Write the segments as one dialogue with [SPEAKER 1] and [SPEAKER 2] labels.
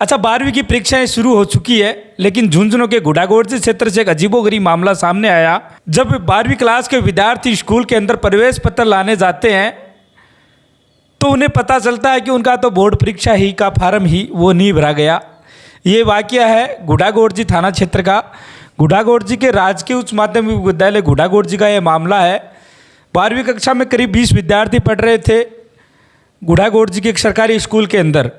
[SPEAKER 1] अच्छा, 12वीं की परीक्षाएं शुरू हो चुकी है, लेकिन झुंझुनू के गुडागोड़जी क्षेत्र से एक अजीबोगरीब मामला सामने आया। जब 12वीं क्लास के विद्यार्थी स्कूल के अंदर प्रवेश पत्र लाने जाते हैं तो उन्हें पता चलता है कि उनका तो बोर्ड परीक्षा ही का फार्म ही वो नहीं भरा गया। ये वाकया है गुडागोड़जी थाना क्षेत्र का। गुडागोड़जी के राजकीय उच्च माध्यमिक विद्यालय गुडागोड़जी का यह मामला है। 12वीं कक्षा में करीब 20 विद्यार्थी पढ़ रहे थे गुडागोड़जी के एक सरकारी स्कूल के अंदर।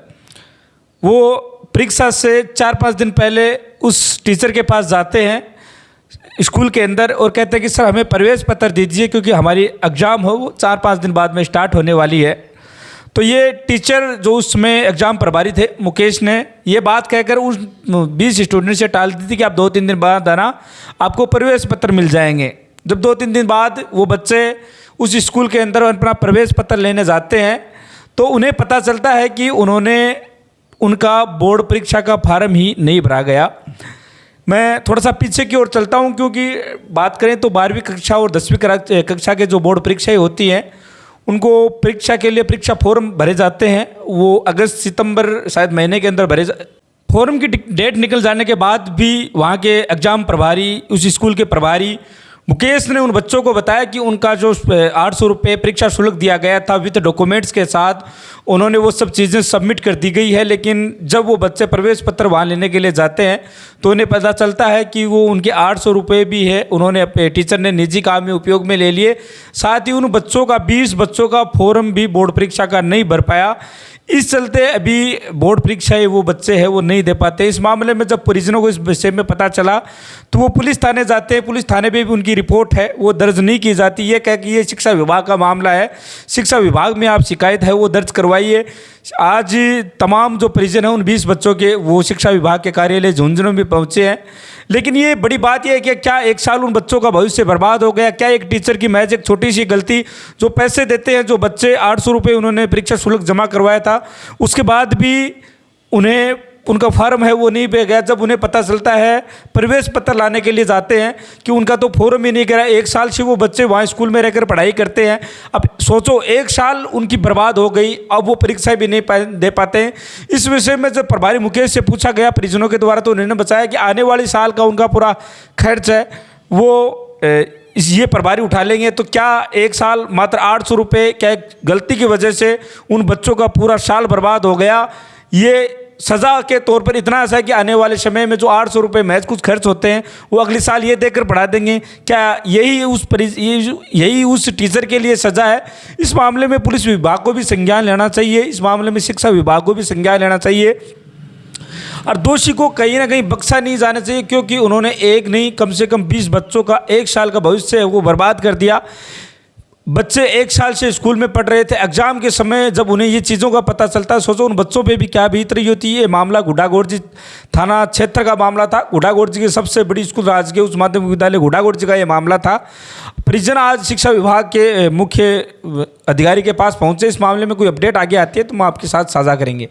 [SPEAKER 1] वो परीक्षा से 4-5 दिन पहले उस टीचर के पास जाते हैं स्कूल के अंदर और कहते हैं कि सर हमें प्रवेश पत्र दीजिए, क्योंकि हमारी एग्ज़ाम हो वो 4-5 दिन बाद में स्टार्ट होने वाली है। तो ये टीचर जो उसमें एग्ज़ाम प्रभारी थे मुकेश ने ये बात कहकर उस 20 स्टूडेंट से टाल दी थी कि आप 2-3 दिन बाद आना, आपको प्रवेश पत्र मिल जाएंगे। जब 2-3 दिन बाद वो बच्चे उस स्कूल के अंदर अपना प्रवेश पत्र लेने जाते हैं तो उन्हें पता चलता है कि उनका बोर्ड परीक्षा का फार्म ही नहीं भरा गया। मैं थोड़ा सा पीछे की ओर चलता हूं, क्योंकि बात करें तो 12वीं कक्षा और 10वीं कक्षा के जो बोर्ड परीक्षाएं होती हैं उनको परीक्षा के लिए परीक्षा फॉर्म भरे जाते हैं। वो अगस्त सितंबर शायद महीने के अंदर फॉर्म की डेट निकल जाने के बाद भी वहाँ के एग्ज़ाम प्रभारी, उस स्कूल के प्रभारी मुकेश ने उन बच्चों को बताया कि उनका जो 800 रुपये परीक्षा शुल्क दिया गया था विद डॉक्यूमेंट्स के साथ उन्होंने वो सब चीज़ें सबमिट कर दी गई है। लेकिन जब वो बच्चे प्रवेश पत्र वहाँ लेने के लिए जाते हैं तो उन्हें पता चलता है कि वो उनके 800 रुपये भी है उन्होंने अपने टीचर ने निजी काम में उपयोग में ले लिए। साथ ही उन बच्चों का 20 बच्चों का फॉर्म भी बोर्ड परीक्षा का नहीं भर पाया। इस चलते अभी बोर्ड परीक्षाएं वो बच्चे हैं वो नहीं दे पाते। इस मामले में जब परिजनों को इस विषय में पता चला तो वो पुलिस थाने जाते हैं। पुलिस थाने पे भी उनकी रिपोर्ट है वो दर्ज नहीं की जाती। ये कह कि ये शिक्षा विभाग का मामला है, शिक्षा विभाग में आप शिकायत है वो दर्ज करवाइए। आज तमाम जो परिजन हैं उन 20 बच्चों के वो शिक्षा विभाग के कार्यालय झुंझुनू में पहुँचे हैं। लेकिन ये बड़ी बात यह है कि क्या एक साल उन बच्चों का भविष्य बर्बाद हो गया? क्या एक टीचर की महज एक छोटी सी गलती, जो पैसे देते हैं, जो बच्चे 800 रुपये उन्होंने परीक्षा शुल्क जमा करवाया था उसके बाद भी उन्हें उनका फॉर्म है वो नहीं पे गया। जब उन्हें पता चलता है प्रवेश पत्र लाने के लिए जाते हैं कि उनका तो फॉर्म ही नहीं करा। 1 साल से वो बच्चे वहाँ स्कूल में रहकर पढ़ाई करते हैं। अब सोचो 1 साल उनकी बर्बाद हो गई, अब वो परीक्षा भी नहीं दे पाते हैं। इस विषय में जब प्रभारी मुकेश से पूछा गया परिजनों के द्वारा तो उन्होंने बताया कि आने वाले साल का उनका पूरा खर्च है वो ये प्रभारी उठा लेंगे। तो क्या 1 साल मात्र 800 रुपये क्या एक गलती की वजह से उन बच्चों का पूरा साल बर्बाद हो गया? ये सज़ा के तौर पर इतना ऐसा है कि आने वाले समय में जो 800 रुपये महज कुछ खर्च होते हैं वो अगले साल ये देकर बढ़ा देंगे। क्या यही उस टीचर के लिए सज़ा है? इस मामले में पुलिस विभाग को भी संज्ञान लेना चाहिए, इस मामले में शिक्षा विभाग को भी संज्ञान लेना चाहिए और दोषी को कहीं ना कहीं बख्शा नहीं जाना चाहिए, क्योंकि उन्होंने एक नहीं कम से कम 20 बच्चों का 1 साल का भविष्य है वो बर्बाद कर दिया। बच्चे 1 साल से स्कूल में पढ़ रहे थे, एग्ज़ाम के समय जब उन्हें ये चीज़ों का पता चलता है सोचो उन बच्चों पे भी क्या बीत रही होती है। ये मामला गुडागोड़जी थाना क्षेत्र का मामला था। गुडागोड़जी की सबसे बड़ी स्कूल राजकीय उच्च माध्यमिक विद्यालय गुडागोड़जी का ये मामला था। परिजन आज शिक्षा विभाग के मुख्य अधिकारी के पास पहुँचे। इस मामले में कोई अपडेट आगे आती है तो हम आपके साथ साझा करेंगे।